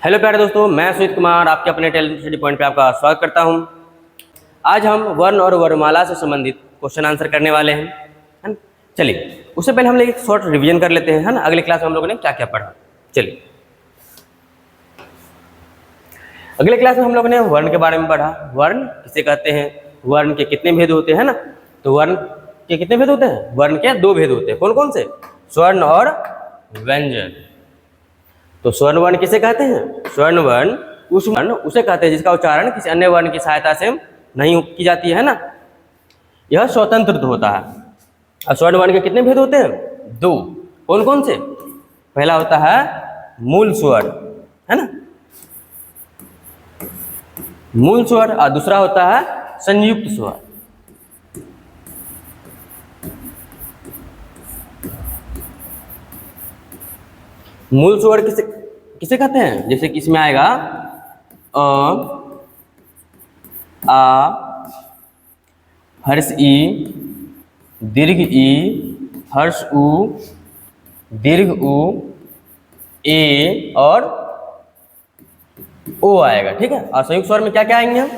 Hello प्यारे दोस्तों, मैं सुमित कुमार आपके अपने टैलेंट स्टडी पॉइंट पे आपका स्वागत करता हूं। आज हम वर्ण और वर्णमाला से संबंधित क्वेश्चन आंसर करने वाले हैं, है ना। चलिए उससे पहले हम लोग एक शॉर्ट रिवीजन कर लेते हैं, है ना। अगले क्लास में हम लोगों ने क्या क्या पढ़ा। चलिए अगले क्लास में हम लोगों ने वर्ण के बारे में पढ़ा। वर्ण किसे कहते हैं, वर्ण के कितने भेद होते हैं ना। तो वर्ण के कितने भेद होते हैं, वर्ण के दो भेद होते हैं। कौन कौन से, स्वर्ण और व्यंजन। तो स्वर्ण वर्ण किसे कहते हैं, स्वर्ण वर्ण उस वर्ण उसे कहते हैं जिसका उच्चारण किसी अन्य वर्ण की सहायता से नहीं की जाती है ना। यह स्वतंत्र होता है। और स्वर्ण वर्ण के कितने भेद होते हैं, दो। कौन कौन से, पहला होता है मूल स्वर, है ना, मूल स्वर, और दूसरा होता है संयुक्त स्वर। मूल स्वर किसे किसे कहते हैं, जैसे कि इसमें आएगा अ, आ, हर्ष ई, दीर्घ ई, हर्ष उ, दीर्घ उ, ए और ओ आएगा। ठीक है। और संयुक्त स्वर में क्या क्या आएंगे हम,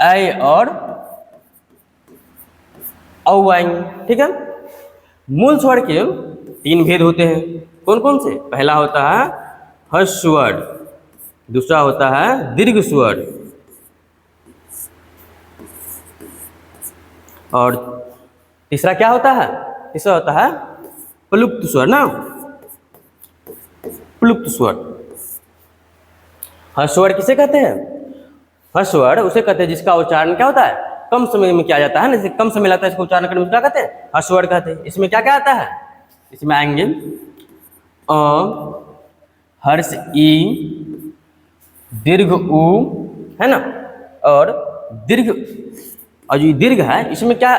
ऐ और औ आएंगे। ठीक है। मूल स्वर के तीन भेद होते हैं। कौन कौन से, पहला होता है हर्ष स्वर, दूसरा होता है दीर्घ स्वर, और तीसरा क्या होता है, तीसरा होता है प्लुप्त स्वर ना, प्लुप्त स्वर। हर्ष स्वर किसे कहते हैं, हर्ष स्वर उसे कहते हैं जिसका उच्चारण क्या होता है, कम समय में किया जाता है ना। जैसे कम समय लगता है इसको उच्चारण करने में, क्या कहते हैं, हर्ष स्वर कहते हैं। इसमें क्या क्या आता है, इसमें आएंगे अ, हर्ष ई, दीर्घ उ, है ना, और दीर्घ, और जो दीर्घ है इसमें क्या,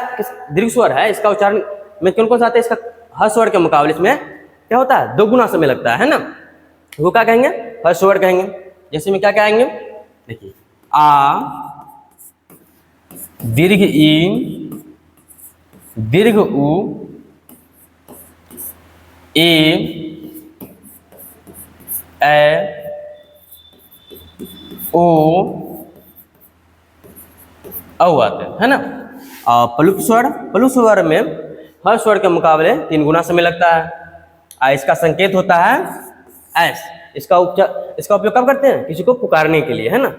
दीर्घ स्वर है, इसका उच्चारण में कौन कौन सा आता है, इसका हर्ष स्वर के मुकाबले इसमें क्या होता है, 2 गुना समय लगता है ना। वो क्या कहेंगे, हर्ष स्वर कहेंगे। जैसे में क्या क्या आएंगे, देखिए आ, दीर्घ ई, दीर्घ उ, ए, ओ, औ आते हैं, है ना। और प्लुप्त स्वर, प्लुप्त स्वर में हर स्वर के मुकाबले 3 गुना समय लगता है। इसका संकेत होता है एस। इसका उपयोग कब करते हैं, किसी को पुकारने के लिए, है ना।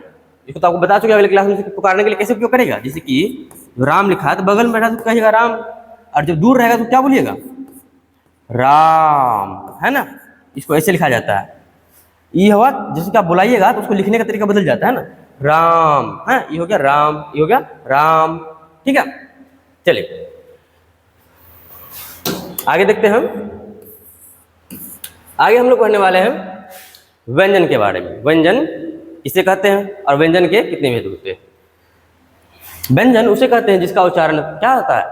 इसको तो आपको बता चुके अगले क्लास में, पुकारने के लिए कैसे उपयोग करेगा। जैसे कि राम लिखा है तो बगल में बैठा तो कहिएगा राम, और जब दूर रहेगा तो क्या बोलिएगा, राम, है ना। इसको ऐसे लिखा जाता है। ये हुआ, जैसे कि आप बुलाइएगा तो उसको लिखने का तरीका बदल जाता है ना, राम, है, ये हो गया राम, ये हो गया राम। ठीक है। चलिए आगे देखते हैं हम। आगे हम लोग पढ़ने वाले हैं व्यंजन के बारे में। व्यंजन किसे कहते हैं और व्यंजन के कितने भेद होते हैं। व्यंजन उसे कहते हैं जिसका उच्चारण क्या होता है,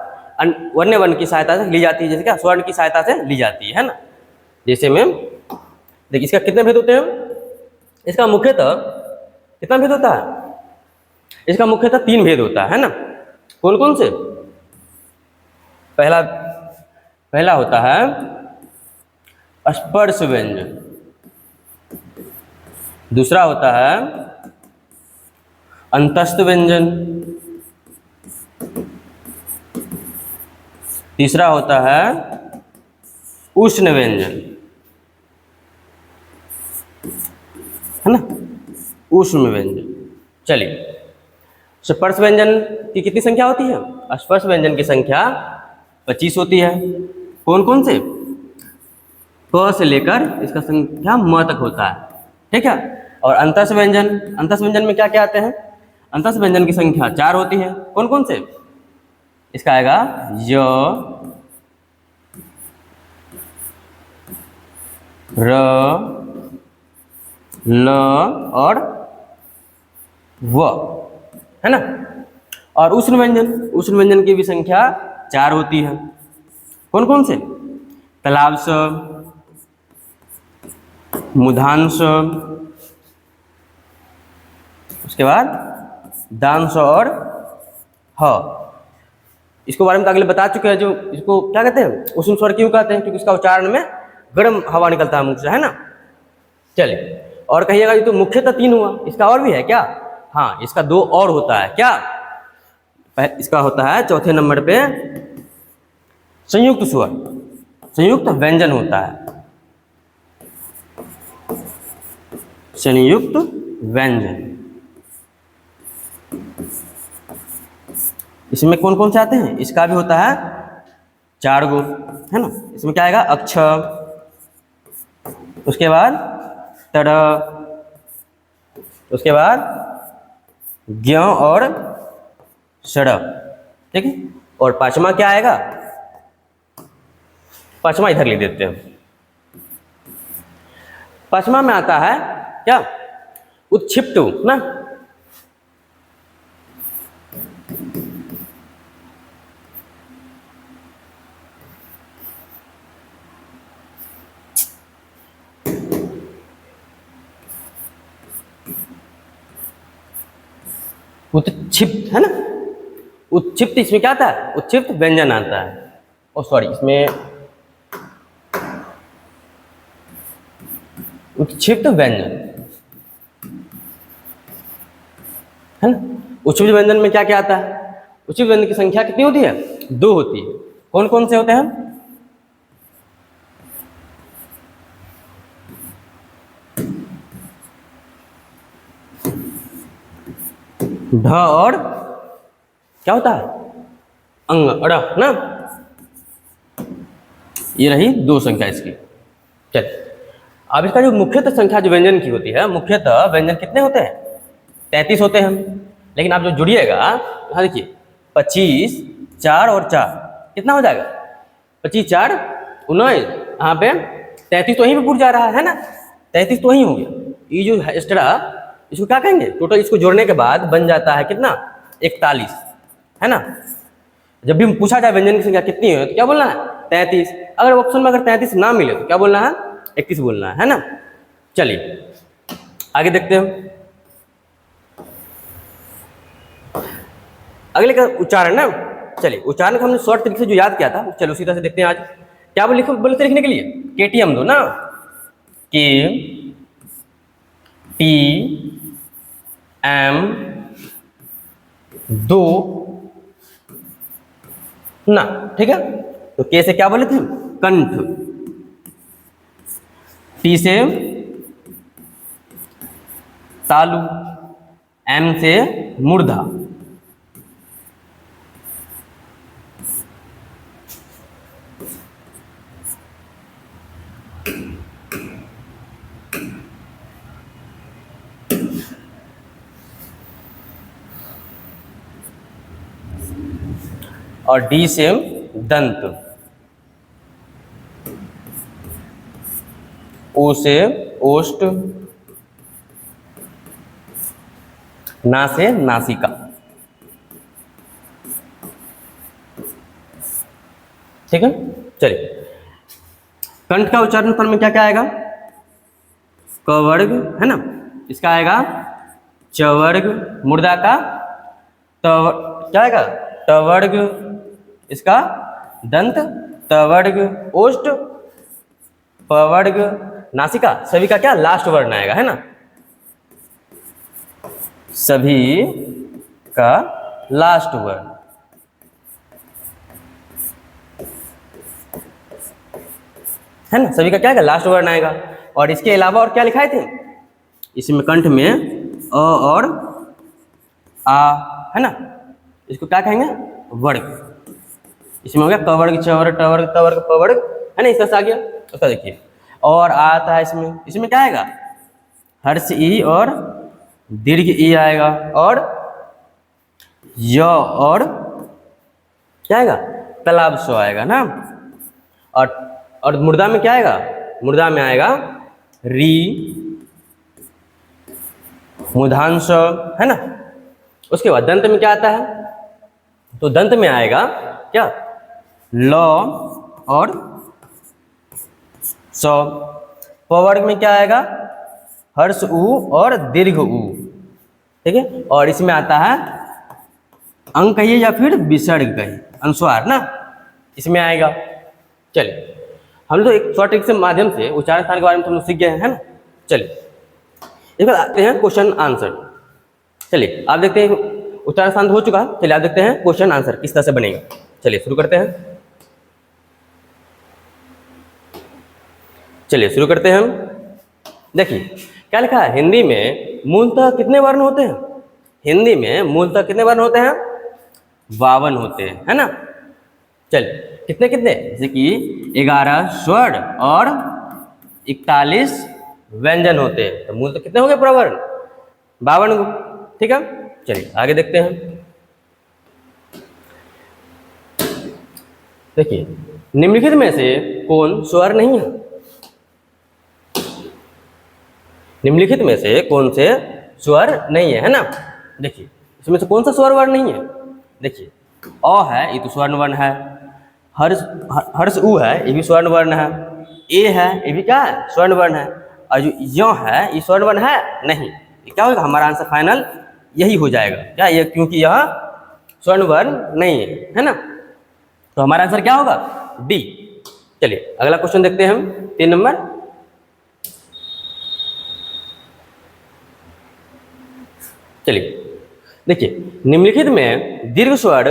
वर्ण वर्ण की सहायता से ली जाती है, जैसे क्या स्वर्ण की सहायता से ली जाती है ना। जैसे में देखिए इसका कितने भेद होते हैं, इसका मुख्यतः कितना भेद होता है, इसका मुख्यतः 3 भेद होता है ना। कौन कौन से, पहला होता है स्पर्श व्यंजन, दूसरा होता है अंतस्थ व्यंजन, तीसरा होता है उष्ण व्यंजन, है ना, उष्ण व्यंजन। चलिए स्पर्श व्यंजन की कितनी संख्या होती है, स्पर्श व्यंजन की संख्या 25 होती है। कौन कौन से, क से लेकर इसका संख्या म तक होता है। ठीक है। और अंतस्थ व्यंजन, अंतस्थ व्यंजन में क्या क्या आते हैं, अंतस्थ व्यंजन की संख्या 4 होती है। कौन कौन से, इसका आएगा य, र, ल और व, है ना। और उष्ण व्यंजन, उष्ण व्यंजन की भी संख्या 4 होती है। कौन कौन से, तालाब स, मुधांश, उसके बाद दांश और ह। इसको बारे में तो अगले बता चुके हैं। जो इसको क्या कहते हैं, उष्ण स्वर क्यों कहते हैं, क्योंकि इसका उच्चारण में गर्म हवा निकलता है मुख से, है ना। चलिए और कहिएगा ये तो मुख्यतः 3 हुआ, इसका और भी है क्या? हाँ, इसका 2 और होता है क्या? इसका होता है चौथे नंबर पे संयुक्त स्वर, संयुक्त व्यंजन होता है, संयुक्त व्यंजन। इसमें कौन कौन से आते हैं? इसका भी होता है 4 गो, है ना। इसमें क्या आएगा? अक्ष, उसके बाद टर, उसके बाद ज्ञ और षड, ठीक है। और पांचवा क्या आएगा? पांचवा इधर लिख देते हैं। पांचवा में आता है क्या? उत्क्षिप्त ना। उत्क्षिप्त है ना, उत्क्षिप्त। इसमें क्या आता है? उत्क्षिप्त व्यंजन आता है। ओ सॉरी, इसमें उत्क्षिप्त व्यंजन है ना। उत्क्षिप्त व्यंजन में क्या क्या आता है? उत्क्षिप्त व्यंजन की संख्या कितनी होती है? 2 होती है। कौन कौन से होते हैं? ढ और क्या होता है? अंग, अड़ ना। ये रही 2 संख्या इसकी। चल, अब इसका जो मुख्यतः संख्या जो व्यंजन की होती है, मुख्यतः व्यंजन कितने होते हैं? 33 होते हैं। लेकिन आप जो जुड़िएगा, यहाँ देखिए 25, 4 और 4 कितना हो जाएगा? 25, 4, 19। यहाँ पे 33 तो वहीं पे पूछ जा रहा है ना, 33 तो वहीं हो गया। ये जो एक्स्ट्रा, इसको क्या कहेंगे? टोटल इसको जोड़ने के बाद बन जाता है कितना? 41, है ना। जब भी पूछा जाए व्यंजन की संख्या कितनी है तो क्या बोलना है? 33। अगर ऑप्शन में अगर 33 ना मिले तो क्या बोलना है? 31 बोलना है ना। चलिए आगे देखते हैं। अगले का उच्चारण ना। चलिए, उच्चारण का हमने शॉर्ट तरीके से जो याद किया था, चलो उसी तरह से देखते हैं। आज क्या बोले थे लिखने के लिए? केटीएम दो ना, के टी एम दो ना, ठीक है। तो के से क्या बोले थे? कंठ, टी से तालु, एम से मूर्धा, और डी से दंत, ओ से ओष्ठ, ना से नासिका, ठीक है। चलिए, कंठ का उच्चारण फल में क्या क्या आएगा? क वर्ग, है ना। इसका आएगा च वर्ग, मुर्दा का क्या आएगा? ट वर्ग, इसका दंत त वर्ग, ओष्ठ प वर्ग, नासिका, सभी का क्या लास्ट वर्ण आएगा, है ना। सभी का लास्ट वर्ण, है ना। सभी का क्या आएगा? लास्ट वर्ण आएगा। और इसके अलावा और क्या लिखाए थे इसमें? कंठ में अ और आ, है ना। इसको क्या कहेंगे? वर्ग। इसमें हो गया क वर्ग, च वर्ग, ट वर्ग, त वर्ग, प वर्ग, है ना। इस तरह से आ गया। उसका देखिए और आता है इसमें। इसमें क्या आएगा? हर्ष ई और दीर्घ ई आएगा, और य और क्या आएगा? तालाब सो आएगा ना। और मुर्दा में क्या आएगा? मुर्दा में आएगा री, मूर्धांश, है ना। उसके बाद दंत में क्या आता है? तो दंत में आएगा क्या? ल और स। प वर्ग में क्या आएगा? हर्ष उ और दीर्घ उ, ठीक है। और इसमें आता है अंग कहिए या फिर विसर्ग कहिए, अनुस्वार ना, इसमें आएगा। चलिए, हम लोग एक शॉर्ट ट्रिक से माध्यम से उच्चारण स्थान के बारे में हम लोग सीख गए हैं, है ना। चलिए इसके बाद आते हैं क्वेश्चन आंसर। चलिए आप देखते हैं, उच्चारण शांत हो चुका है। चलिए आप देखते हैं क्वेश्चन आंसर किस तरह से बनेगा। चलिए शुरू करते हैं। चलिए शुरू करते हैं हम। देखिए क्या लिखा है, हिंदी में मूलतः कितने वर्ण होते हैं? हिंदी में मूलतः कितने वर्ण होते हैं? 52 होते हैं, है ना। चलिए कितने कितने, जैसे कि 11 स्वर्ण और 41 व्यंजन होते हैं, तो मूलतः कितने हो गए पूरा वर्ण? 52 को, ठीक है। चलिए आगे देखते हैं। देखिए निम्नलिखित में से कौन स्वर नहीं है? निम्नलिखित में से कौन से स्वर नहीं है ना। देखिए इसमें से कौन सा स्वर वर्ण नहीं है? देखिए अ है, ये तो स्वर्ण वर्ण है। हर्ष हर्ष उ है, ये भी स्वर्ण वर्ण है। ए है, ये भी क्या है? स्वर्ण वर्ण है। और जो य है, ये स्वर्ण वर्ण है नहीं। ये क्या होगा? हमारा आंसर फाइनल यही हो जाएगा क्या, ये क्योंकि यह स्वर्ण वर्ण नहीं है ना। तो हमारा आंसर क्या होगा? डी। चलिए अगला क्वेश्चन देखते हैं हम, 3 नंबर। चलिए देखिए निम्नलिखित में दीर्घ स्वर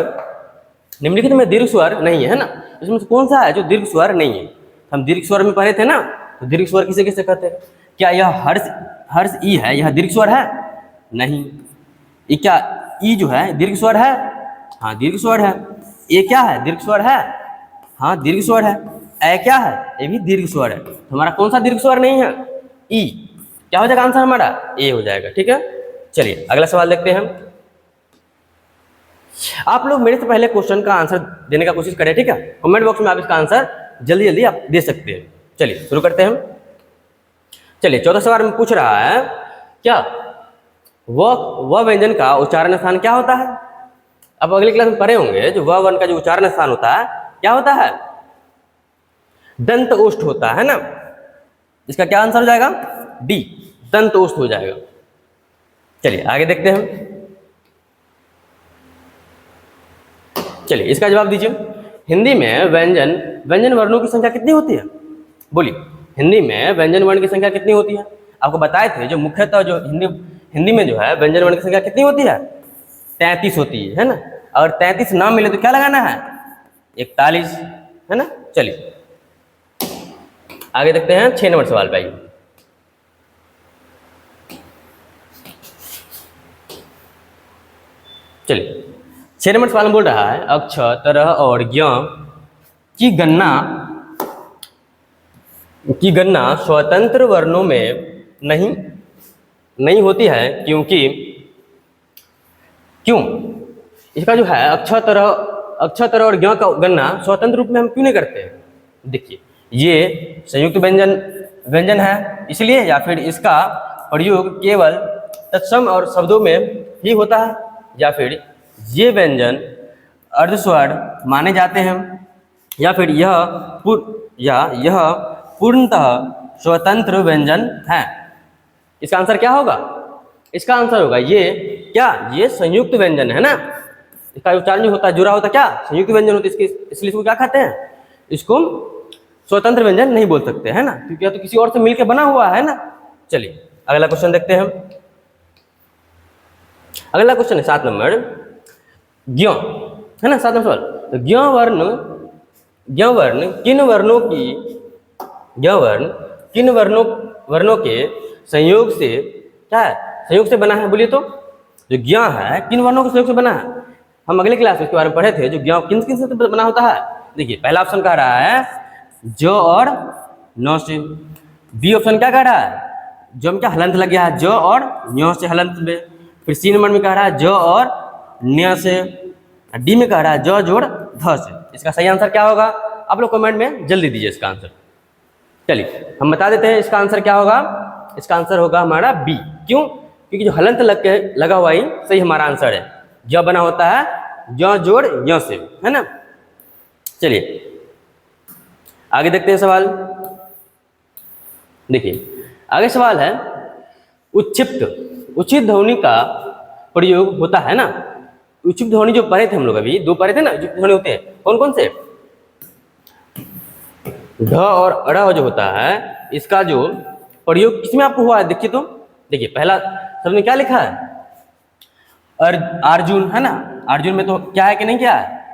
नहीं है ना। इसमें से कौन सा है जो दीर्घ स्वर नहीं है? हम दीर्घ स्वर में पढ़े थे ना, तो दीर्घ स्वर किसे किसे कहते हैं? क्या यह हर्ष ई है, यह दीर्घ स्वर है? नहीं। ये क्या ई जो है दीर्घ स्वर है? हाँ दीर्घ स्वर है। ये क्या है? दीर्घ स्वर है? हाँ दीर्घ स्वर है। ए क्या है? ये भी दीर्घ स्वर है। तो हमारा कौन सा दीर्घ स्वर नहीं है? ई। क्या हो जाएगा आंसर हमारा? ए हो जाएगा, ठीक है। चलिए अगला सवाल देखते हैं हम। आप लोग मेरे से पहले क्वेश्चन का आंसर देने का कोशिश करें, ठीक है। कमेंट बॉक्स में आप इसका आंसर जल्दी जल्दी आप दे सकते हैं। चलिए शुरू करते हैं हम। चलिए 14 सवाल में पूछ रहा है, क्या वह व्यंजन का उच्चारण स्थान क्या होता है? अब अगली क्लास में पढ़े होंगे, जो वह वर्ण का जो उच्चारण स्थान होता है क्या होता है? दंत ओष्ठ होता है ना। इसका क्या आंसर हो जाएगा? डी, दंत ओष्ठ हो जाएगा। चलिए आगे देखते हैं हम। चलिए इसका जवाब दीजिए। हिंदी में व्यंजन वर्णों की संख्या कितनी होती है? बोलिए, हिंदी में व्यंजन वर्ण की संख्या कितनी होती है? आपको बताए थे जो मुख्यतः जो हिंदी में जो है व्यंजन वर्ण की संख्या कितनी होती है? 33 होती है ना। अगर 33 ना मिले तो क्या लगाना है? 41, है ना। चलिए आगे देखते हैं 6 नंबर सवाल पे। आइए चलिए 6 नंबर सवाल में बोल रहा है, अक्षर तरह और ज्ञ की गणना स्वतंत्र वर्णों में नहीं होती है, क्योंकि क्यों? इसका जो है अक्षर तरह और ज्ञ का गणना स्वतंत्र रूप में हम क्यों नहीं करते हैं? देखिए ये संयुक्त व्यंजन है इसलिए, या फिर इसका प्रयोग केवल तत्सम और शब्दों में ही होता है, या फिर ये व्यंजन अर्धस्वर माने जाते हैं, या फिर यह पूर्णतः स्वतंत्र व्यंजन है। इसका आंसर क्या होगा? इसका आंसर होगा ये संयुक्त व्यंजन है ना। इसका उच्चारण जो होता है जुड़ा होता है क्या? संयुक्त व्यंजन होता है। इसलिए इसको क्या कहते हैं? इसको स्वतंत्र व्यंजन नहीं बोल सकते, है ना, क्योंकि यह तो किसी और से मिलकर बना हुआ है ना। चलिए अगला क्वेश्चन देखते हैं हम। अगला क्वेश्चन है 7 नंबर, ज्ञ, है ना। 7 नंबर सवाल, तो ज्ञ वर्ण किन वर्णों के संयोग से क्या है? संयोग से बना है। बोलिए तो जो ज्ञ है किन वर्णों के संयोग से बना है? हम अगले क्लास में इसके बारे में पढ़े थे, जो ज्ञ किन से बना होता है। देखिए पहला ऑप्शन कह रहा है ज और न से। बी ऑप्शन क्या कह रहा है? जो में क्या हलंत लग गया है, ज और न्य से हलंत में। फिर सी नंबर में कह रहा है ज और न्य से। डी में कह रहा है ज जोड़ ध से। इसका सही आंसर क्या होगा? आप लोग कमेंट में जल्दी दीजिए इसका आंसर। चलिए हम बता देते हैं इसका आंसर क्या होगा। इसका आंसर होगा हमारा बी। क्यों? क्योंकि जो हलंत लगा हुआ ही सही हमारा आंसर है। ज बना होता है ज जोड़ य से, है ना। चलिए आगे देखते हैं सवाल। देखिए आगे सवाल है, उचित ध्वनि का प्रयोग होता है ना। उचित ध्वनि जो पढ़े थे हम लोग, अभी 2 पढ़े थे ना, उचित ध्वनि होते हैं कौन कौन से? ढ और अड़ जो होता है, इसका जो प्रयोग किसमें आपको हुआ है? देखिए तो देखिए पहला शब्द में क्या लिखा है, अर्जुन, है ना। अर्जुन में तो क्या है कि नहीं क्या है।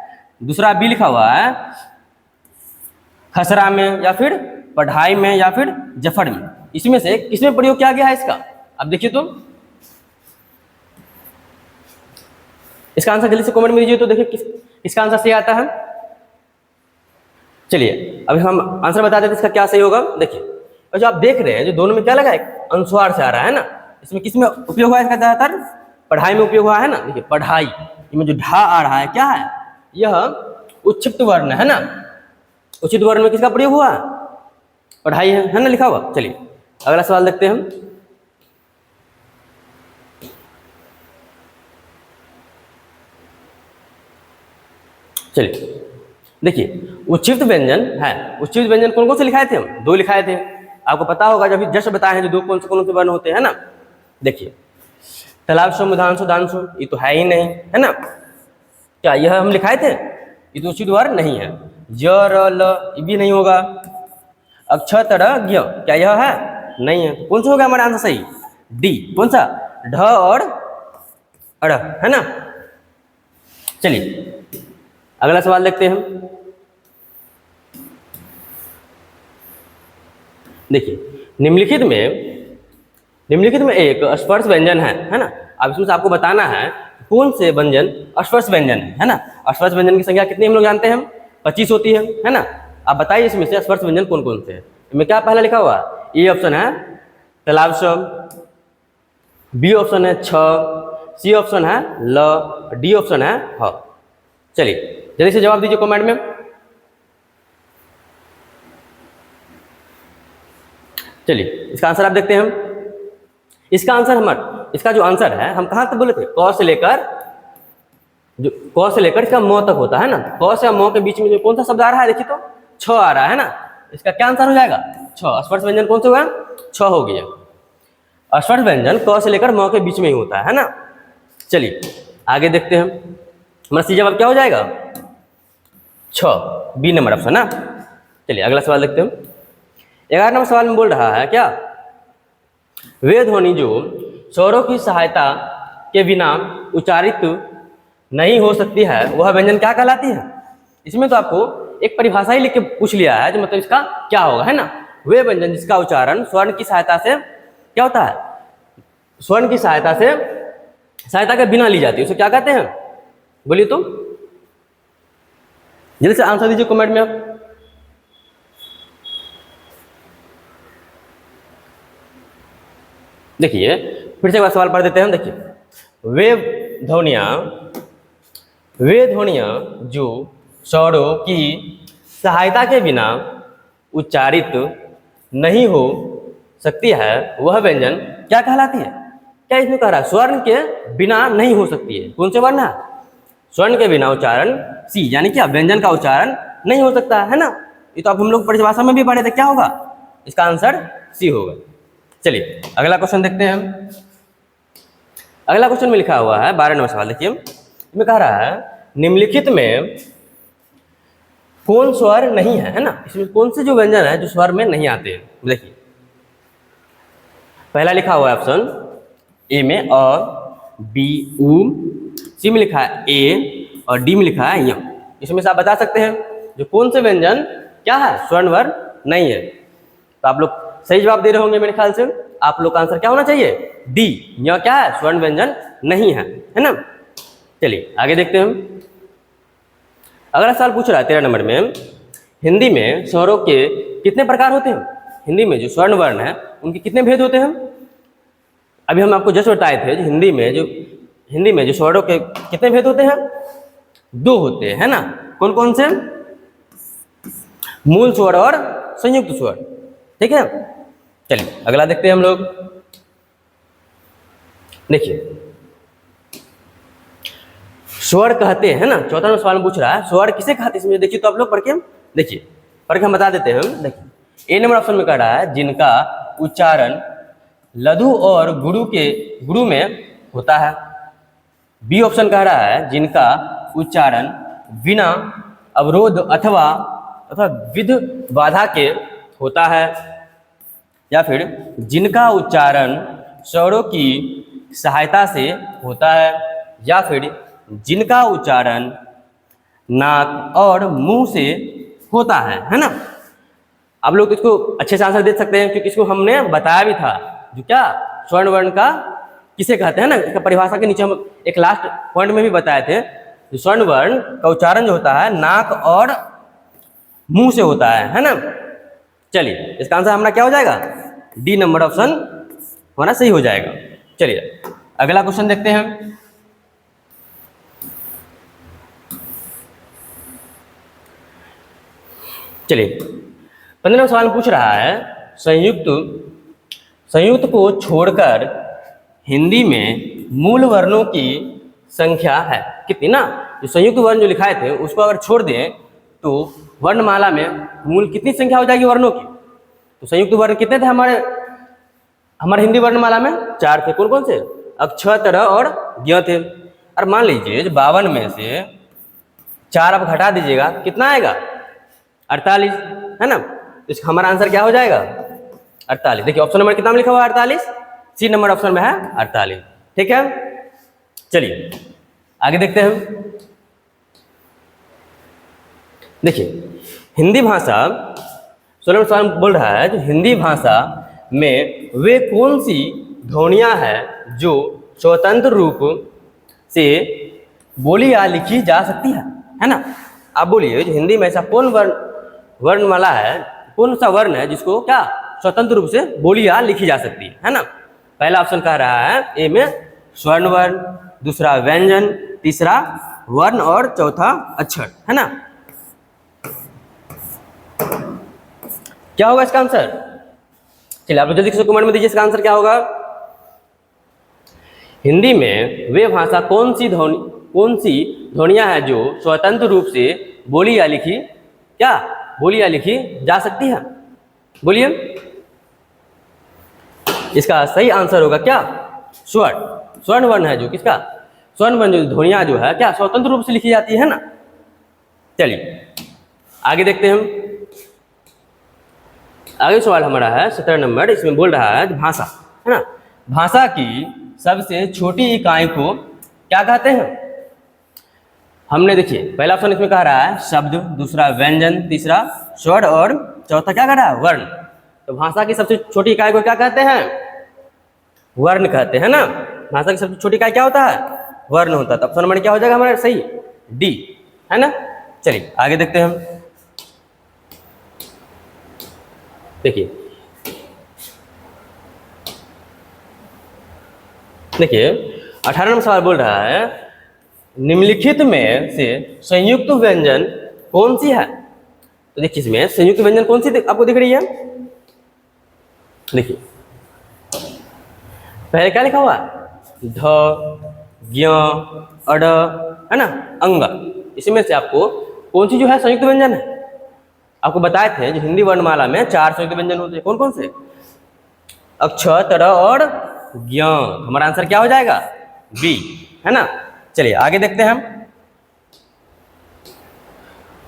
दूसरा बी लिखा हुआ है खसरा में या फिर पढ़ाई में या फिर जफर में। इसमें से किसमें प्रयोग किया गया है इसका। अब देखिए तो इसका आंसर जल्दी से कमेंट में दीजिए तो देखिए इसका आंसर सही आता है। चलिए अभी हम आंसर बता देते इसका क्या सही होगा। देखिए और जो आप देख रहे हैं जो दोनों में क्या लगा है, अनुस्वार से आ रहा है ना। इसमें किस में उपयोग हुआ है इसका, ज्यादातर पढ़ाई में उपयोग हुआ है ना। देखिए पढ़ाई में जो ढा आ रहा है क्या है, यह उच्छिष्ट वर्ण है ना। उच्छिष्ट वर्ण में किसका प्रयोग हुआ, पढ़ाई है ना लिखा हुआ। चलिए अगला सवाल देखते हैं हम। चलिए देखिए उच्छिष्ट व्यंजन है। उच्छिष्ट व्यंजन कौन कौन से लिखाए थे हम, 2 लिखाए थे। आपको पता होगा जब जस्ट बताए हैं जो 2 कौन से वर्ण होते हैं ना। देखिए तलाबशु, मुधांशु, दांशु, ये तो है ही नहीं, है ना। क्या यह हम लिखाए थे, ये तो उच्छिष्ट वर्ण नहीं है। ज र ल ये भी नहीं होगा। अक्ष तर ज्ञ क्या यह है, नहीं है। कौन सा होगा हमारा आंसर सही, डी। कौन सा, ढ और अड़, है ना। चलिए अगला सवाल देखते हैं हम। देखिए निम्नलिखित में एक स्पर्श व्यंजन है ना। अब इसमें से आपको बताना है कौन से व्यंजन स्पर्श व्यंजन है ना। स्पर्श व्यंजन की संख्या कितनी हम लोग जानते हैं, 25 होती है ना। आप बताइए इसमें से स्पर्श व्यंजन कौन कौन से हैं। इनमें क्या पहला लिखा हुआ, ए ऑप्शन है तालाब शब्द, बी ऑप्शन है छ, सी ऑप्शन है ल, डी ऑप्शन है ह। चलिए जल्दी से जवाब दीजिए कमेंट में। चलिए इसका आंसर आप देखते हैं हम। इसका आंसर इसका जो आंसर है हम कहाँ तक बोले थे, क से लेकर इसका म तक होता है ना। क से म के बीच में जो कौन सा शब्द आ रहा है, देखिए तो छ आ रहा है ना। इसका क्या आंसर हो जाएगा, छ। स्पर्श व्यंजन कौन सा हुआ, छ हो गया। स्पर्श व्यंजन क से लेकर म के बीच में ही होता है ना। चलिए आगे देखते हैं हम। हमारा सी जवाब क्या हो जाएगा, छ, बी नंबर ऑप्शन ना। चलिए अगला सवाल देखते हैं हम। 11 नंबर सवाल में बोल रहा है क्या, वे ध्वनि जो स्वरों की सहायता के बिना उच्चारित नहीं हो सकती है वह व्यंजन क्या कहलाती है। इसमें तो आपको एक परिभाषा ही लिख के पूछ लिया है, जो मतलब इसका क्या होगा, है ना। वे व्यंजन जिसका उच्चारण स्वर्ण की सहायता से क्या होता है, स्वर्ण की सहायता के बिना ली जाती है, उसे क्या कहते हैं, बोलिए तो जल्दी से आंसर दीजिए कमेंट में आप। देखिए फिर से एक बार सवाल पढ़ देते हैं। देखिए वे ध्वनियाँ जो स्वरों की सहायता के बिना उच्चारित नहीं हो सकती है वह व्यंजन क्या कहलाती है। क्या इसमें कह रहा है, स्वर्ण के बिना नहीं हो सकती है। कौन से वर्ण है, स्वर्ण के बिना उच्चारण, सी, यानी क्या व्यंजन का उच्चारण नहीं हो सकता है ना। ये तो अब हम लोग परिभाषा में भी पढ़े थे, क्या होगा इसका आंसर, सी होगा। चलिए अगला क्वेश्चन देखते हैं हम। अगला क्वेश्चन में लिखा हुआ है 12 नंबर सवाल। देखिए इसमें कह रहा है निम्नलिखित में कौन स्वर नहीं है ना। इसमें कौन से जो व्यंजन है जो स्वर में नहीं आते हैं। देखिए पहला लिखा हुआ है ऑप्शन ए में अ, बी उ, सी में लिखा है ए और डी में लिखा है य। इसमें से आप बता सकते हैं जो कौन से व्यंजन क्या है, स्वर्ण वर्ण नहीं है। तो आप लोग सही जवाब दे रहे होंगे मेरे ख्याल से। आप लोग का आंसर क्या होना चाहिए, डी, यह क्या है, स्वर्ण व्यंजन नहीं है ना। चलिए आगे देखते हैं हम। अगला सवाल पूछ रहा है 13 नंबर में, हिंदी में स्वरों के कितने प्रकार होते हैं। हिंदी में जो स्वर्ण वर्ण है उनके कितने भेद होते हैं। अभी हम आपको जस्ट बताए थे जो हिंदी में जो स्वरों के कितने भेद होते हैं, 2 होते हैं, है ना। कौन कौन से, मूल स्वर और संयुक्त स्वर, ठीक है। चलिए अगला देखते हैं हम लोग। देखिए स्वर कहते हैं ना, 14 नंबर सवाल में पूछ रहा है स्वर किसे कहते हैं। इसमें देखिए तो आप लोग पढ़ के हम बता देते हैं। देखिए ए नंबर ऑप्शन में कह रहा है जिनका उच्चारण लघु और गुरु में होता है। बी ऑप्शन कह रहा है जिनका उच्चारण बिना अवरोध अथवा विध बाधा के होता है, या फिर जिनका उच्चारण स्वरों की सहायता से होता है या फिर जिनका उच्चारण नाक और मुंह से होता है ना। आप लोग इसको अच्छे से आंसर दे सकते हैं क्योंकि इसको हमने बताया भी था, जो क्या स्वर्ण वर्ण का किसे कहते हैं ना, इसका परिभाषा के नीचे हम एक लास्ट पॉइंट में भी बताए थे। स्वर्ण वर्ण का उच्चारण जो होता है नाक और मुंह से होता है ना। चलिए इसका आंसर हमारा क्या हो जाएगा, डी नंबर ऑप्शन हमारा सही हो जाएगा। चलिए अगला क्वेश्चन देखते हैं। चलिए 15वां सवाल पूछ रहा है, संयुक्त को छोड़कर हिंदी में मूल वर्णों की संख्या है कितनी ना। जो संयुक्त वर्ण जो लिखाए थे उसको अगर छोड़ दें तो वर्णमाला में मूल कितनी संख्या हो जाएगी वर्णों की। तो संयुक्त वर्ण कितने थे हमारे हिंदी वर्णमाला में, 4 थे। कौन कौन से, अक्षर और ज्ञ थे। और मान लीजिए 52 में से 4 आप घटा दीजिएगा, कितना आएगा, 48 है ना। तो हमारा आंसर क्या हो जाएगा, 48। देखिए ऑप्शन नंबर कितना में लिखा हुआ है, 48, सी नंबर ऑप्शन में है 48। ठीक है, चलिए आगे देखते हैं। देखिए हिंदी भाषा 16वां सवाल बोल रहा है, जो हिंदी भाषा में वे कौन सी ध्वनियां हैं जो स्वतंत्र रूप से बोली या लिखी जा सकती है ना। आप बोलिए जो हिंदी में ऐसा कौन वर्णमाला है, कौन सा वर्ण है जिसको क्या स्वतंत्र रूप से बोली या लिखी जा सकती है ना। पहला ऑप्शन कह रहा है ए में स्वर्ण वर्ण, दूसरा व्यंजन, तीसरा वर्ण और चौथा अक्षर है ना। क्या होगा इसका आंसर, चलिए आप जल्दी से कमेंट में दीजिए इसका आंसर क्या होगा। हिंदी में वे भाषा कौन सी ध्वनियां हैं जो स्वतंत्र रूप से बोली या लिखी जा सकती है। बोलिए इसका सही आंसर होगा क्या, स्वर्ण वर्ण है जो किसका, स्वर्ण वर्ण जो ध्वनियां जो है क्या स्वतंत्र रूप से लिखी जाती है ना। चलिए आगे देखते हैं हम। आगे सवाल हमारा है 17 नंबर, इसमें बोल रहा है भाषा है ना। भाषा की सबसे छोटी इकाई को क्या कहते हैं। हमने देखिए पहला ऑप्शन इसमें कह रहा है शब्द, दूसरा व्यंजन, तीसरा स्वर और चौथा क्या कह रहा है, वर्ण। तो भाषा की सबसे छोटी इकाई को क्या कहते हैं, वर्ण कहते हैं ना। भाषा की सबसे छोटी इकाई क्या होता है, वर्ण होता है। तो ऑप्शन नंबर क्या हो जाएगा हमारा सही, डी है ना। चलिए आगे देखते हैं हम। देखिए 18 नंबर सवाल बोल रहा है, निम्नलिखित में से संयुक्त व्यंजन कौन सी है। तो देखिए इसमें संयुक्त व्यंजन कौन सी आपको दिख रही है। देखिए पहले क्या लिखा हुआ है, ध, ज्ञ, अड़ है ना, अंग। इसमें से आपको कौन सी जो है संयुक्त व्यंजन है। आपको बताए थे जो हिंदी वर्णमाला में 4 संयुक्त व्यंजन होते हैं, कौन कौन से, अक्षर, तर और ज्ञ। हमारा आंसर क्या हो जाएगा, बी है ना। चलिए आगे देखते हैं हम।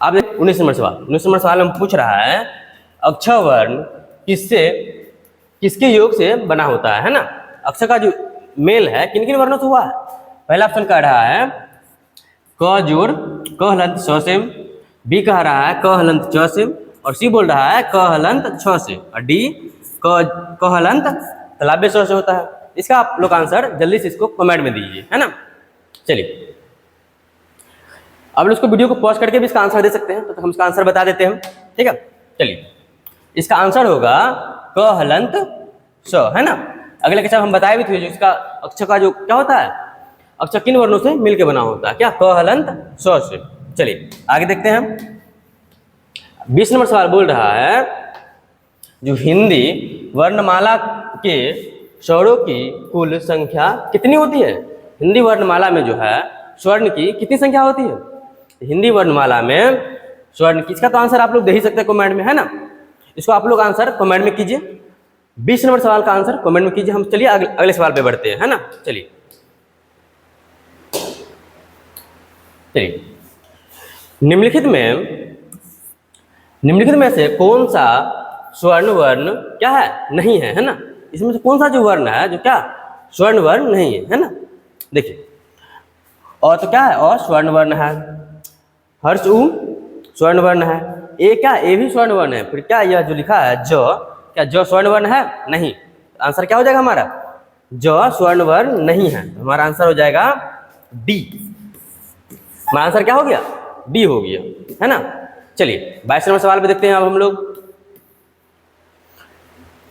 अब 19 नंबर सवाल हम पूछ रहा है, अक्षर वर्ण किसके योग से बना होता है ना। अक्षर का जो मेल है किन किन वर्णों से हुआ है। पहला ऑप्शन कह रहा है क जोड़ क हलंत स से, बी कह रहा है क हलंत च से, और सी बोल रहा है क हलंत छ से, और डी क हलंत तालव्य स्वर से होता है। इसका आप लोग आंसर जल्दी से इसको कमेंट में दीजिए है ना। चलिए आप लोग इसको वीडियो को पॉज करके भी इसका आंसर दे सकते हैं, तो हम इसका आंसर बता देते हैं। ठीक है, चलिए इसका आंसर होगा क हलंत स है ना। अगले के साथ हम बताए भी थे जो इसका अक्षर का जो क्या होता है, अक्षर किन वर्णों से मिलकर बना होता है, क्या, क हलंत स से। चलिए आगे देखते हैं हम। 20 नंबर सवाल बोल रहा है, जो हिंदी वर्णमाला के स्वरों की कुल संख्या कितनी होती है। हिंदी वर्णमाला में जो है स्वर्ण की कितनी संख्या होती है। हिंदी वर्णमाला में स्वर्ण की, इसका तो आंसर आप लोग दे ही सकते हैं कमेंट में है ना। इसको आप लोग आंसर कमेंट में कीजिए। 20 नंबर सवाल का आंसर कमेंट में कीजिए। हम चलिए अगले सवाल पे बढ़ते हैं है ना। चलिए निम्नलिखित में से कौन सा स्वर्ण वर्ण क्या है, नहीं है ना। इसमें से कौन सा जो वर्ण है जो क्या स्वर्ण वर्ण नहीं है ना। देखिए और तो क्या है, और स्वर्ण वर्ण है, हर्ष उ स्वर्ण वर्ण है, ए क्या ए भी स्वर्ण वर्ण है, फिर क्या यह जो लिखा है ज, क्या ज स्वर्ण वर्ण है नहीं, आंसर क्या हो जाएगा हमारा ज स्वर्ण वर्ण नहीं है, हमारा आंसर हो जाएगा डी। हमारा आंसर क्या हो गया डी हो गया, है ना। चलिए 22 नंबर सवाल पे देखते हैं अब हम लोग।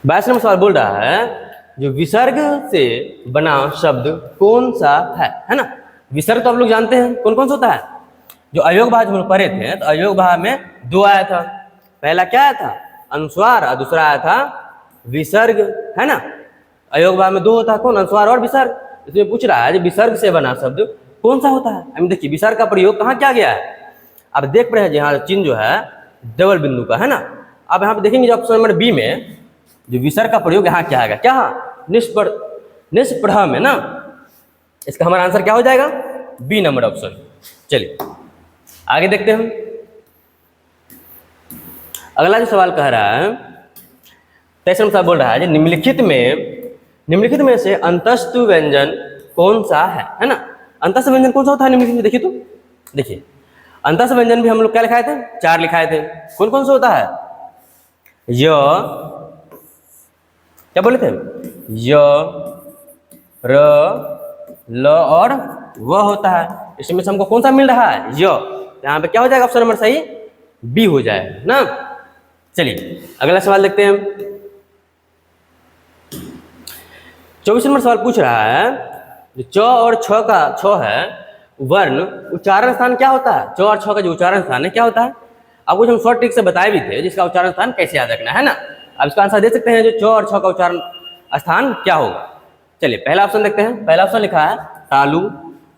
22 नंबर सवाल बोल रहा है जो विसर्ग से बना शब्द कौन सा है ना। विसर्ग तो आप लोग जानते हैं कौन कौन सा होता है, जो अयोग भाव हम लोग पढ़े थे तो अयोग भाव में दो आया था, पहला क्या आया था अनुस्वार और दूसरा आया था विसर्ग, है ना। अयोग भाव में दो होता है, कौन अनुस्वार और विसर्ग। इसमें पूछ रहा है जो विसर्ग से बना शब्द कौन सा होता है। हम देखिए विसर्ग का प्रयोग कहाँ किया गया है, आप देख रहे हैं यहाँ चिन्ह जो है डबल बिंदु का, है ना। अब यहाँ पे देखेंगे जो ऑप्शन नंबर बी में जो विसर्ग का प्रयोग यहाँ किया गया, क्या निष्पृह में ना, इसका हमारा आंसर क्या हो जाएगा बी नंबर ऑप्शन। चलिए आगे देखते हैं। अगला जो सवाल कह रहा है 23 नंबर सवाल बोल रहा है जो निम्नलिखित में से अंतस्थ व्यंजन कौन सा है ना। अंतस्थ व्यंजन कौन सा होता है निम्नलिखित में, देखिए तो देखिए अंतस्थ व्यंजन भी हम लोग क्या लिखाए थे, 4 लिखाए थे, कौन कौन सा होता है य, क्या बोले थे य र ल और व होता है। इसमें से हमको कौन सा मिल रहा है य, यहाँ पे क्या हो जाएगा ऑप्शन नंबर सही बी हो जाएगा ना। चलिए अगला सवाल देखते हैं। 24 नंबर सवाल पूछ रहा है जो च और छ का छ है वर्ण उच्चारण स्थान क्या होता है, च और छ का जो उच्चारण स्थान है क्या होता है। अब कुछ हम शॉर्ट ट्रिक से बताए भी थे जिसका उच्चारण स्थान कैसे याद रखना है ना। अब इसका आंसर दे सकते हैं जो च और छ का उच्चारण स्थान क्या होगा। चलिए पहला ऑप्शन देखते हैं, पहला ऑप्शन लिखा है तालु,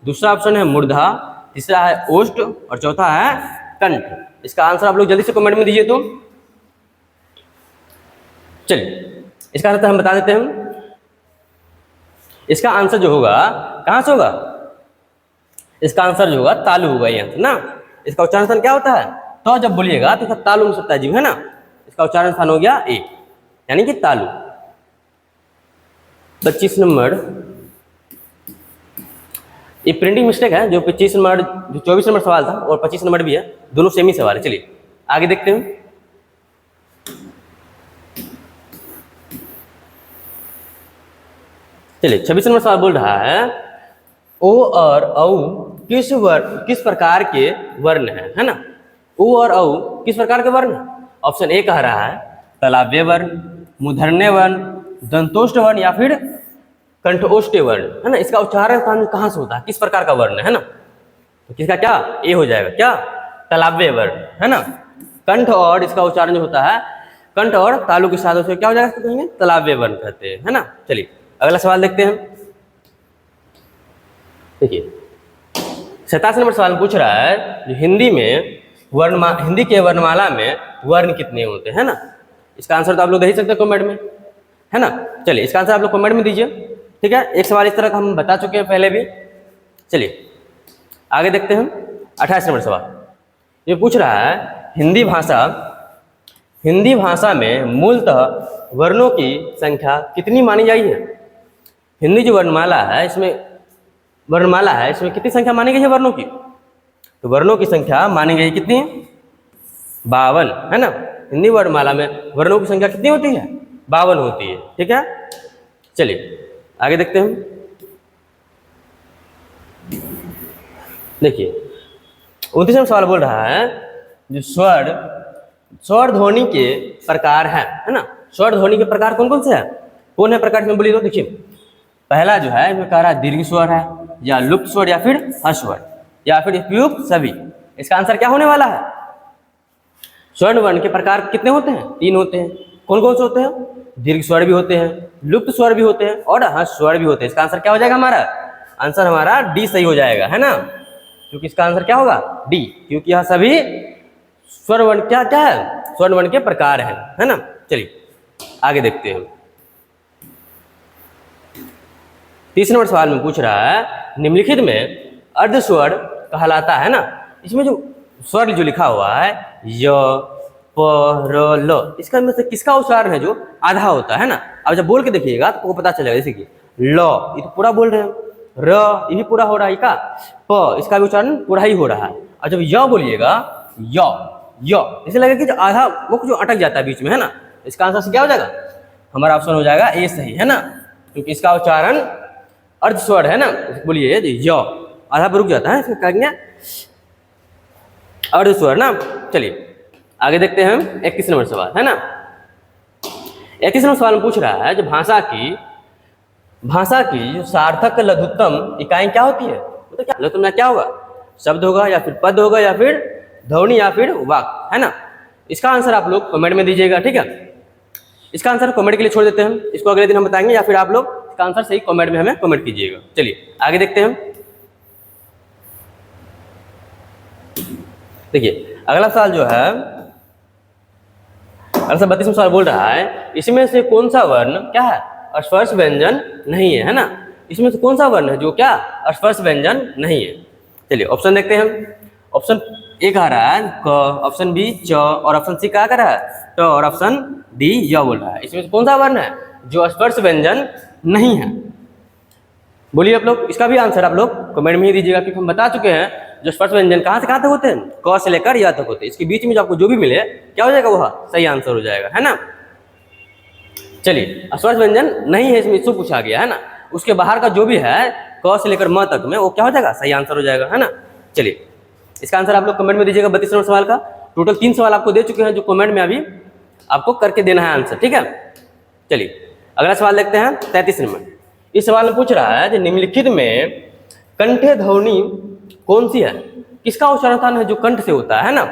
दूसरा ऑप्शन है मूर्धा, तीसरा है ओष्ठ और चौथा है कंठ। इसका आंसर आप लोग जल्दी से कमेंट में दीजिए तो। चलिए इसका आंसर हम बता देते हैं, इसका आंसर जो होगा कहाँ से होगा, इसका आंसर जो होगा तालु होगा ये आंसर ना। इसका उच्चारण स्थान क्या होता है, तो जब बोलिएगा तो तालु हो सकता है जीव, है ना। इसका उच्चारण स्थान हो गया ए यानी कि तालु। 25 नंबर ये प्रिंटिंग मिस्टेक है, जो 25 नंबर जो 24 नंबर सवाल था और 25 नंबर भी है, दोनों सेम ही सवाल है। चलिए आगे देखते हैं। चलिए 26 नंबर सवाल बोल रहा है ओ और औ किस प्रकार के वर्ण है ना। ओ और औ किस प्रकार के वर्ण है। ऑप्शन ए कह रहा है तालव्य वर्ण, मूर्धन्य वर्ण, दंतोष्ठ वर्ण या फिर कंठोष्ठ वर्ण, है ना। इसका उच्चारण स्थान कहाँ से होता है, किस प्रकार का वर्ण है ना। तो किसका क्या ए हो जाएगा, क्या तालव्य वर्ण, है ना। कंठ और इसका उच्चारण जो होता है कंठ और तालु के साथ क्या हो जाएगा, कहेंगे तालव्य वर्ण कहते हैं, है ना। चलिए अगला सवाल देखते हैं। देखिए 27 नंबर सवाल पूछ रहा है जो हिंदी के वर्णमाला में वर्ण कितने होते हैं ना। इसका आंसर तो आप लोग दे ही सकते हैं कमेंट में, है ना। चलिए इसका आंसर आप लोग कमेंट में दीजिए, ठीक है। एक सवाल इस तरह का हम बता चुके हैं पहले भी। चलिए आगे देखते हैं 28 नंबर सवाल। ये पूछ रहा है हिंदी भाषा में मूलतः वर्णों की संख्या कितनी मानी जाती है। हिंदी जो वर्णमाला है इसमें कितनी संख्या मानी गई है वर्णों की, तो वर्णों की संख्या मानी गई कितनी 52, है ना। हिंदी वर्णमाला में वर्णों की संख्या कितनी होती है 52 होती है, ठीक है। चलिए आगे देखते हैं। देखिए 29वां सवाल बोल रहा है जो स्वर ध्वनि के प्रकार है ना। स्वर ध्वनि के प्रकार कौन कौन से हैं, कौन है प्रकार इसमें बोलिए तो। देखिए पहला जो है इसमें कह रहा है दीर्घ स्वर है या लुप्त स्वर या फिर ह्रस्व स्वर या फिर उपयुक्त सभी। इसका आंसर क्या होने वाला है, स्वर्ण वर्ण के प्रकार कितने होते हैं 3 होते हैं। कौन कौन से होते हैं, दीर्घ स्वर भी होते हैं, लुप्त स्वर भी होते हैं और ह्रस्व स्वर भी होते हैं। इसका आंसर क्या हो जाएगा, हमारा आंसर हमारा डी सही हो जाएगा, है ना। क्योंकि इसका आंसर क्या होगा डी, क्योंकि यह सभी स्वर वर्ण क्या है स्वर्ण वर्ण के प्रकार है ना। चलिए आगे देखते हैं। 30 नंबर सवाल में पूछ रहा है निम्नलिखित में अर्ध स्वर कहलाता है ना। इसमें जो स्वर जो लिखा हुआ है य प र ल, इसका में से किसका उच्चारण है जो आधा होता है ना। अब जब बोल के देखिएगा तो आपको पता चलेगा, जैसे कि ल, ये तो पूरा बोल रहे हैं, र ये भी पूरा हो रहा है, का प इसका भी उच्चारण पूरा ही हो रहा है। और जब य बोलिएगा, य इसे लगेगा कि जो आधा मुख जो अटक जाता है बीच में, है ना, इसका आंसर क्या हो जाएगा, हमारा ऑप्शन हो जाएगा ए सही, है ना, क्योंकि इसका उच्चारण अर्ध स्वर है ना। बोलिए य, आधा पर रुक जाता है, इसका कहेंगे अर्ध स्वर ना। चलिए आगे देखते हैं 21 नंबर सवाल, है ना। 21 नंबर सवाल में पूछ रहा है, जो भाषा की जो सार्थक लघुत्तम इकाई क्या होती है, तो क्या लघुत्तम में क्या होगा, शब्द होगा या फिर पद होगा या फिर ध्वनि या फिर वाक्य, है ना। इसका आंसर आप लोग कमेंट में दीजिएगा, ठीक है। इसका आंसर कमेंट के लिए छोड़ देते हैं, इसको अगले दिन हम बताएंगे, या फिर आप लोग इसका आंसर सही कमेंट में हमें कमेंट कीजिएगा। चलिए आगे देखते हैं। देखिए अगला सवाल जो है, अगला 32वां सवाल बोल रहा है, इसमें से कौन सा वर्ण क्या है, स्पर्श व्यंजन नहीं है, है ना। इसमें से कौन सा वर्ण है जो क्या स्पर्श व्यंजन नहीं है। चलिए ऑप्शन देखते हैं। ऑप्शन ए कह रहा है क, ऑप्शन बी च, और ऑप्शन सी क्या कह रहा है ट, और ऑप्शन डी य बोल रहा है। इसमें से कौन सा वर्ण है जो स्पर्श व्यंजन नहीं है। बोलिए आप लोग, इसका भी आंसर आप लोग कमेंट में ही दीजिएगा, क्योंकि हम बता चुके हैं जो स्पर्श व्यंजन कहाँ से कहाँ तक होते हैं, क से लेकर या तक होते हैं। इसके बीच में जो आपको जो भी मिले क्या हो जाएगा, वह सही आंसर हो जाएगा, है ना। चलिए स्पर्श व्यंजन नहीं है, इसमें इसको पूछा गया है ना, उसके बाहर का जो भी है क से लेकर म तक में वो क्या हो जाएगा, सही आंसर हो जाएगा, है ना। चलिए इसका आंसर आप लोग कमेंट में दीजिएगा। 32 नंबर सवाल का टोटल 3 सवाल आपको दे चुके हैं, जो कमेंट में अभी आपको करके देना है आंसर, ठीक है। चलिए अगला सवाल देखते हैं 33 नंबर। इस सवाल में पूछ रहा है, निम्नलिखित में कंठे ध्वनि कौन सी है, किसका उच्चारण है जो कंठ से होता है ना।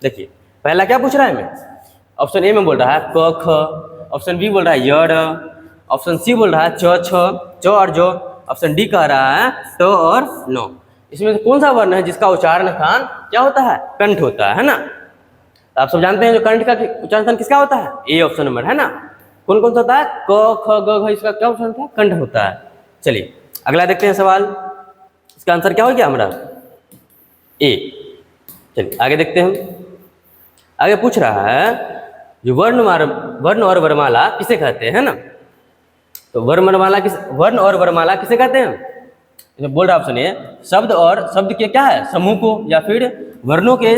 देखिए पहला क्या पूछ रहा है हमें, ऑप्शन ए में बोल रहा है क ख, ऑप्शन बी बोल रहा है य र, ऑप्शन सी बोल रहा है च छ, च और जो, ऑप्शन डी कह रहा है ट और नो। इसमें से कौन सा वर्ण है जिसका उच्चारण स्थान क्या होता है, कंठ होता है ना। तो आप सब जानते हैं जो कंठ का उच्चारण स्थान किसका होता है, ए ऑप्शन नंबर, है ना। कौन कौन सा होता है, क ख ग घ, इसका क्या उच्चारण था, कंठ होता है। चलिए अगला देखते हैं सवाल, इसका आंसर क्या हो गया हमारा ए। चलिए आगे देखते हैं। आगे पूछ रहा है जो वर्ण और वर्णमाला किसे कहते हैं, है ना। तो वर्ण और वर्णमाला किसे कहते हैं, बोल रहा ऑप्शन ए, शब्द के क्या है समूह को, या फिर वर्णों के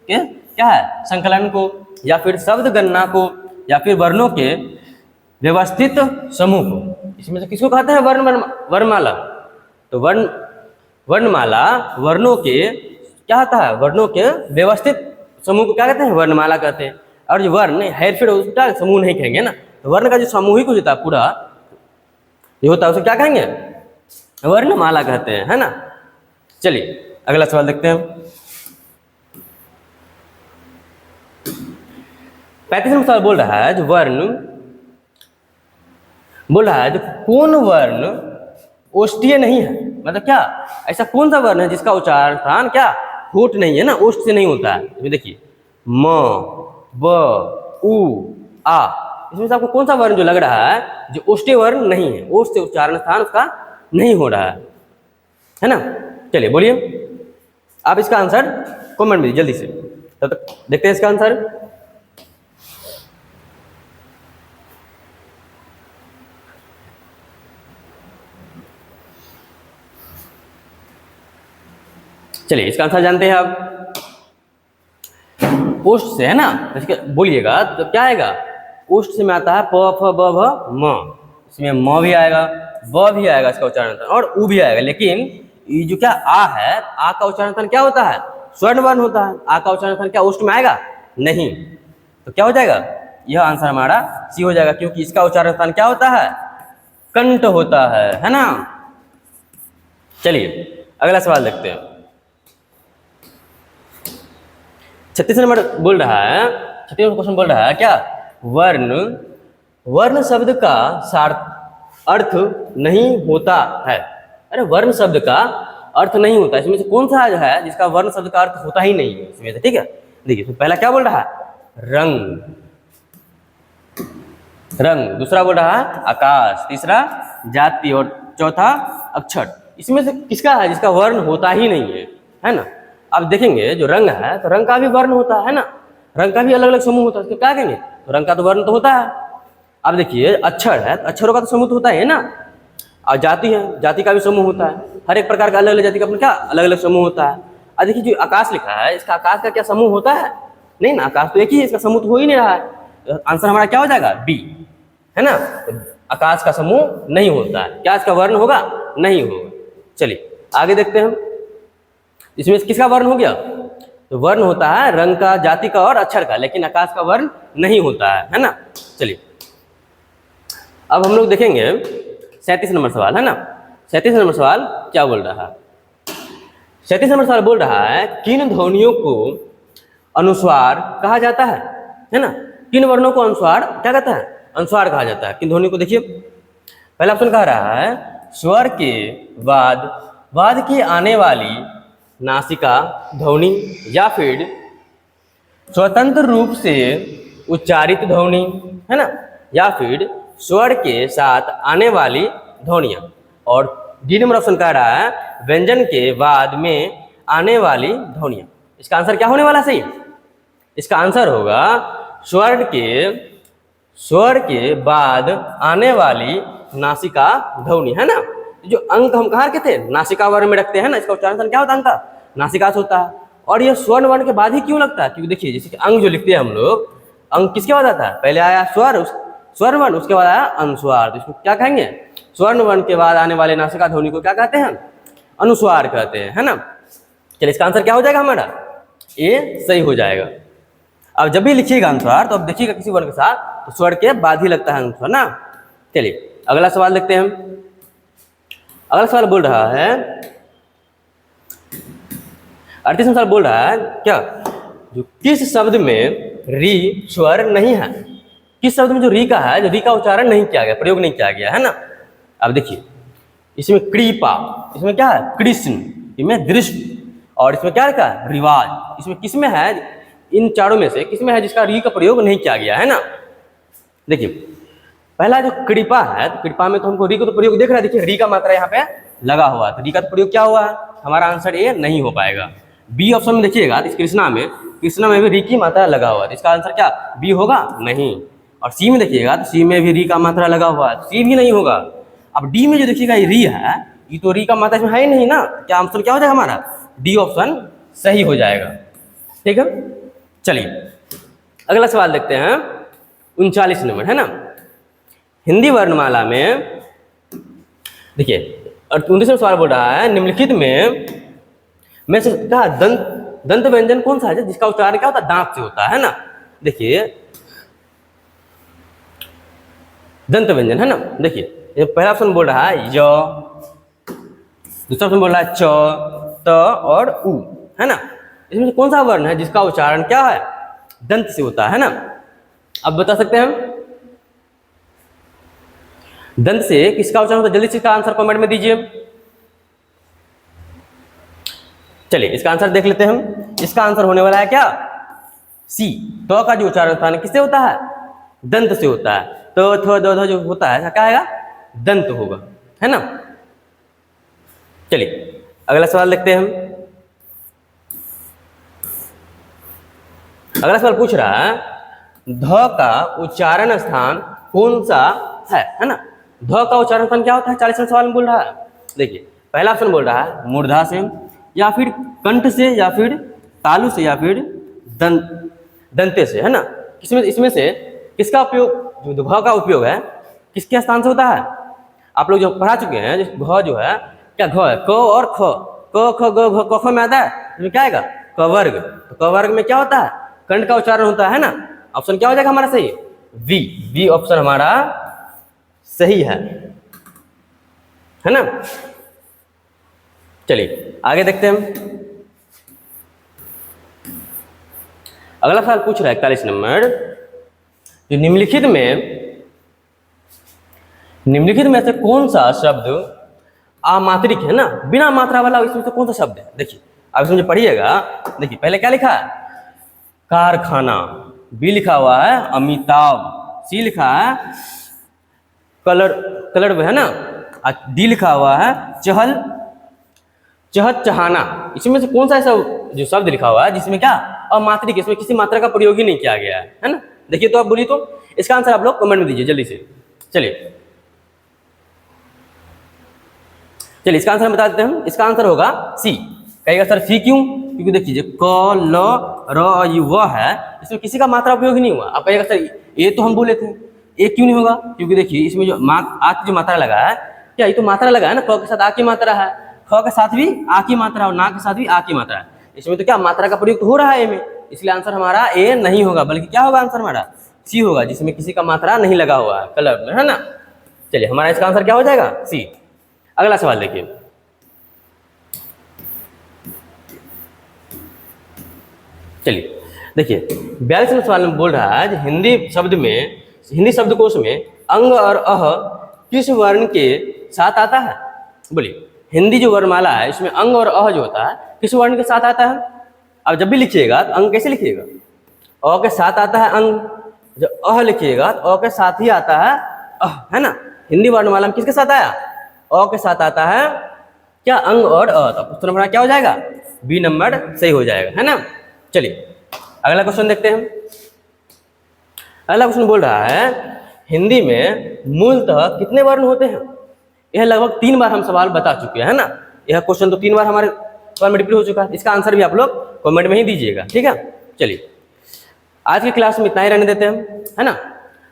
क्या है संकलन को, या फिर शब्द गणना को, या फिर वर्णों के व्यवस्थित समूह को। इसमें से किसको कहते हैं वर्णमाला। तो वर्णमाला वर्णों के क्या होता है, वर्णों के व्यवस्थित समूह को क्या कहते हैं, वर्णमाला कहते हैं। और जो वर्ण है फिर उसका समूह नहीं कहेंगे ना, तो वर्ण का जो सामूहिक होता है पूरा ये होता है उसे क्या कहेंगे, वर्णमाला कहते हैं, है ना। चलिए अगला सवाल देखते हैं। 35 नंबर सवाल बोल रहा है, जो कौन वर्ण ओष्ठीय नहीं है, मतलब क्या ऐसा कौन सा वर्ण है जिसका उच्चारण स्थान क्या होठ नहीं है ना, ओष्ठ से नहीं होता है। देखिए म, ब, उ, आ, इसमें से आपको कौन सा वर्ण जो लग रहा है जो ओष्ठीय वर्ण नहीं है, ओष्ठ से उच्चारण स्थान उसका नहीं हो रहा है ना। चलिए बोलिए आप इसका आंसर कमेंट में जल्दी से, तब तक देखते हैं इसका आंसर। चलिए इसका आंसर जानते हैं आप, ओष्ठ से, है ना। बोलिएगा तो क्या आएगा, ओष्ठ से में आता है प फ ब भ म, इसमें म भी आएगा, ब भी आएगा इसका उच्चारण और उ भी आएगा। लेकिन ये जो क्या आ है, आ का उच्चारण क्या होता है, स्वर्ण वर्ण होता है। आ का उच्चारण क्या ओष्ठ में आएगा नहीं, तो क्या हो जाएगा, यह आंसर हमारा सी हो जाएगा, क्योंकि इसका उच्चारण स्थान क्या होता है, कंठ होता है ना। चलिए अगला सवाल देखते हैं। 36 नंबर बोल रहा है, 36 नंबर क्वेश्चन बोल रहा है क्या, वर्ण शब्द का अर्थ नहीं होता है। अरे वर्ण शब्द का अर्थ नहीं होता, इसमें से कौन सा है जिसका वर्ण शब्द का अर्थ होता ही नहीं है इसमें से, ठीक है। देखिए तो पहला क्या बोल रहा है, रंग, दूसरा बोल रहा है आकाश, तीसरा जाति और चौथा अक्षर। इसमें से किसका है जिसका वर्ण होता ही नहीं है ना। आप देखेंगे जो रंग है तो रंग का भी वर्ण होता है ना, रंग का भी अलग अलग समूह होता है, उसको क्या कहेंगे, तो रंग का तो वर्ण तो होता है, अब देखिए अक्षर है, तो अक्षरों का तो समूह तो होता है ना, और जाति है, जाति का भी समूह होता है। हर एक प्रकार का अलग अलग जाति का अपना क्या अलग अलग समूह होता है। अब देखिए जो आकाश लिखा है, इसका आकाश का क्या समूह होता है? नहीं ना, आकाश तो एक ही है, इसका समूह तो हो ही नहीं रहा है। तो आंसर हमारा क्या हो जाएगा? बी, है ना। तो आकाश का समूह नहीं होता है। क्या इसका वर्ण होगा? नहीं होगा। चलिए आगे देखते हैं हम, इसमें किसका वर्ण हो गया? तो वर्ण होता है रंग का, जाति का और अक्षर का, लेकिन आकाश का वर्ण नहीं होता है ना। चलिए अब हम लोग देखेंगे 37 नंबर सवाल, है ना। 37 नंबर सवाल क्या बोल रहा है? 37 नंबर सवाल बोल रहा है किन ध्वनियों को अनुस्वार कहा जाता है ना। किन वर्णों को अनुस्वार क्या कहता है? अनुस्वार कहा जाता है। किन ध्वनियों को? देखिए पहला ऑप्शन कह रहा है स्वर के बाद की आने वाली नासिका ध्वनि, या फिर स्वतंत्र रूप से उच्चारित ध्वनि, है ना, या फिर स्वर के साथ आने वाली ध्वनियाँ। और डी नंबर ऑप्शन कह रहा है व्यंजन के बाद में आने वाली ध्वनियाँ। इसका आंसर क्या होने वाला सही? इसका आंसर होगा स्वर के बाद आने वाली नासिका ध्वनि, है ना। जो अंक हम कहाँ के थे? नासिका वर्ण में रखते हैं ना, इसका उच्चारण क्या होता है? अंक नासिका से होता है। और ये स्वर्ण वर्ण के बाद ही क्यों लगता है? क्योंकि देखिए जैसे कि अंक जो लिखते हैं हम लोग, अंक किसके बाद आता है? पहले आया स्वर्ण वर्ण, उसके बाद आया अनुस्वार। तो इसको क्या कहेंगे? स्वर्ण वर्ण के बाद आने वाले नासिका ध्वनि को क्या कहते हैं? अनुस्वार कहते हैं, है ना। चलिए इसका आंसर क्या हो जाएगा हमारा? ए सही हो जाएगा। अब जब भी लिखिएगा अनुस्वार तो अब देखिएगा किसी वर्ण के साथ तो स्वर के बाद ही लगता है अनुस्वार ना। चलिए अगला सवाल देखते हैं हम। अगला सवाल बोल रहा है 38 सवाल बोल रहा है क्या, जो किस शब्द में री स्वर नहीं है? किस शब्द में जो री का है, जो री का उच्चारण नहीं किया गया, प्रयोग नहीं किया गया, है ना। अब देखिए इसमें कृपा, इसमें क्या है? कृष्ण, इसमें दृष्टि, और इसमें क्या रखा है? रिवाज। इसमें किसमें है? इन चारों में से किसमें है जिसका री का प्रयोग नहीं किया गया, है ना। देखिए पहला जो कृपा है, तो कृपा में तो हमको री का तो प्रयोग दिख रहा है। देखिए री का मात्रा यहाँ पे लगा हुआ है, तो री का तो प्रयोग क्या हुआ है? हमारा आंसर ए नहीं हो पाएगा। बी ऑप्शन में देखिएगा इस कृष्णा में भी री की मात्रा लगा हुआ है, इसका आंसर क्या बी होगा? नहीं। और सी में देखिएगा तो सी में भी री का मात्रा लगा हुआ है, सी भी नहीं होगा। अब डी में जो देखिएगा ये री है, ये तो री का मात्रा इसमें है ही नहीं ना। क्या आंसर क्या हो जाएगा हमारा? डी ऑप्शन सही हो जाएगा। ठीक है, चलिए अगला सवाल देखते हैं 39 नंबर, है ना। हिंदी वर्णमाला में देखिए 29वां सवाल बोल रहा है निम्नलिखित में से क्या दंत व्यंजन कौन सा है जिसका उच्चारण क्या होता है? दांत से होता है ना। देखिए दंत व्यंजन, है ना। देखिए पहला ऑप्शन बोल रहा है य, दूसरा ऑप्शन बोल रहा है च, त और उ, है ना। इसमें से कौन सा वर्ण है जिसका उच्चारण क्या है? दंत से होता है ना। अब बता सकते हैं हम दंत से किसका उच्चारण होता है? जल्दी से इसका आंसर कमेंट में दीजिए। चलिए इसका आंसर देख लेते हैं हम। इसका आंसर होने वाला है क्या? सी। तो का जो उच्चारण होता है किससे होता है? दंत से होता है। तो थ द ध जो होता है क्या आएगा? दंत होगा, है ना। चलिए अगला सवाल देखते हैं हम। अगला सवाल पूछ रहा है ध का उच्चारण स्थान कौन सा है ना। ध का उच्चारण स्थान क्या होता है? 40वें सवाल में बोल रहा है। देखिए पहला ऑप्शन बोल रहा है मूर्धा से, या फिर कंठ से, या फिर तालु से, या फिर दंते से, है ना। इसमें से किसका उपयोग, जो घ का उपयोग है किसके स्थान से होता है? आप लोग जो पढ़ा चुके हैं, घ जो है क्या घ है? क और ख, क ख ग घ क ख में आता है, इसमें क्या आएगा? क वर्ग। तो क वर्ग में क्या होता है? कंठ का उच्चारण होता है ना। ऑप्शन क्या हो जाएगा हमारा सही? बी ऑप्शन हमारा सही है ना। चलिए आगे देखते हैं हम। अगला सवाल पूछ रहा है 41 नंबर, जो निम्नलिखित में से कौन सा शब्द अमात्रिक है ना, बिना मात्रा वाला, इसमें से कौन सा शब्द है? देखिए अब इसमें पढ़िएगा। देखिए पहले क्या लिखा है? कारखाना। बी लिखा हुआ है अमिताभ। सी लिखा है कलर है ना। डी लिखा हुआ है चहत चहाना। इसमें से कौन सा ऐसा जो शब्द लिखा हुआ है जिसमें क्या अमात्रिक, इसमें किसी मात्रा का प्रयोग ही नहीं किया गया है ना। देखिए तो आप बोलिए तो इसका आंसर आप लोग कमेंट में दीजिए जल्दी से। चलिए इसका आंसर हम बता देते हैं। इसका आंसर होगा सी। कहेगा सर सी क्यों? क्योंकि देखिए क ल र यू व है, इसमें किसी का मात्रा उपयोग नहीं हुआ। आप कहेगा सर ये तो हम बोले थे, ये क्यों नहीं होगा? क्योंकि देखिए इसमें जो आ की जो मात्रा लगा है, क्या ये तो मात्रा लगा है ना, क के साथ आ की मात्रा है, ख के साथ भी आ की मात्रा और ना के साथ भी आ की मात्रा है। इसमें तो क्या मात्रा का प्रयोग हो रहा है ए में, इसलिए आंसर हमारा ए नहीं होगा, बल्कि क्या होगा आंसर हमारा सी होगा, जिसमें किसी का मात्रा नहीं लगा हुआ है कलर में, है ना। चलिए हमारा इसका आंसर क्या हो जाएगा? सी। अगला सवाल देखिए, चलिए देखिए 42वें सवाल में बोल रहा है हिंदी शब्दकोश में अंग और अह किस वर्ण के साथ आता है? बोलिए हिंदी जो वर्णमाला है इसमें अंग और अह जो होता है किस वर्ण के साथ आता है? अब जब भी लिखिएगा तो अंग कैसे लिखिएगा? अ के साथ आता है अंग, जब अह लिखिएगा तो अ के साथ ही आता है अह, है ना। हिंदी वर्णमाला में किसके साथ आया? अ के साथ आता है क्या? अंग और अ। तो उत्तर हमारा क्या हो जाएगा? बी नंबर सही हो जाएगा, है ना। चलिए अगला क्वेश्चन देखते हैं। अगला क्वेश्चन बोल रहा है हिंदी में मूलतः कितने वर्ण होते हैं? यह लगभग 3 बार हम सवाल बता चुके हैं ना। यह क्वेश्चन तो 3 बार हमारे सवाल में रिपीट हो चुका है। इसका आंसर भी आप लोग कमेंट में ही दीजिएगा, ठीक है। चलिए आज की क्लास में इतना ही रहने देते हैं, है ना।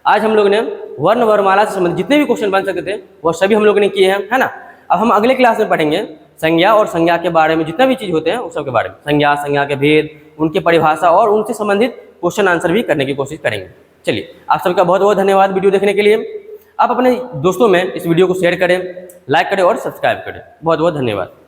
आज हम लोग ने वर्ण वर्णमाला से संबंधित जितने भी क्वेश्चन बन सकते थे वो सभी हम लोग ने किए हैं, है ना। अब हम अगले क्लास में पढ़ेंगे संज्ञा और संज्ञा के बारे में, जितना भी चीज होते हैं उस सब के बारे में, संज्ञा के भेद, उनकी परिभाषा और उनसे संबंधित क्वेश्चन आंसर भी करने की कोशिश करेंगे। चलिए आप सबका बहुत बहुत धन्यवाद वीडियो देखने के लिए। आप अपने दोस्तों में इस वीडियो को शेयर करें, लाइक करें और सब्सक्राइब करें। बहुत बहुत धन्यवाद।